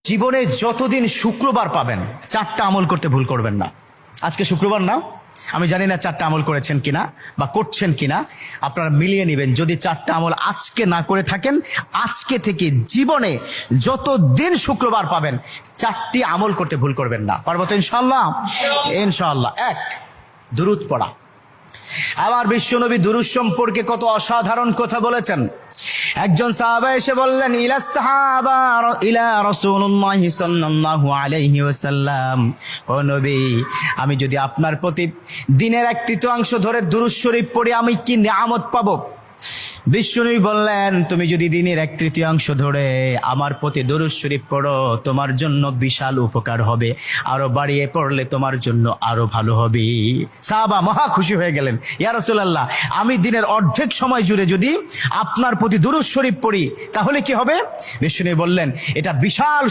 জীবনে যতদিন শুক্রবার পাবেন 4টা আমল করতে ভুল করবেন না। আজকে শুক্রবার না, আমি জানি না 4টা আমল করেছেন কিনা বা করছেন কিনা, আপনারা মিলিয়ে নেবেন। যদি 4টা আমল আজকে না করে থাকেন, আজকে থেকে জীবনে যতদিন শুক্রবার পাবেন 4টি আমল করতে ভুল করবেন না। পারবো তো ইনশাআল্লাহ? ইনশাআল্লাহ। 1, দুরূদ পড়া। আবার বিশ্বনবী দুরূদ সম্পর্কে কত অসাধারণ কথা বলেছেন। একজন সাহাবা এসে বললেন, ইলা রাসূলুল্লাহ সাল্লাল্লাহু আলাইহি ওয়াসাল্লাম, ও নবী, আমি যদি আপনার প্রতি দিনের 1/3 ধরে দুরূদ শরীফ পড়ি আমি কি নিয়ামত পাবো? বিশ্বনবী বললেন, তুমি যদি দিনের 1/3 ধরে আমার প্রতি দুরূদ শরীফ পড়ো তোমার জন্য বিশাল উপকার হবে, আরো বাড়িয়ে পড়লে তোমার জন্য আরো ভালো হবে। সাহাবা মহা খুশি হয়ে গেলেন, ইয়া রাসূলুল্লাহ, আমি দিনের অর্ধেক সময় জুড়ে যদি আপনার প্রতি দুরূদ শরীফ পড়ি তাহলে কি হবে? বিশ্বনবী বললেন, এটা বিশাল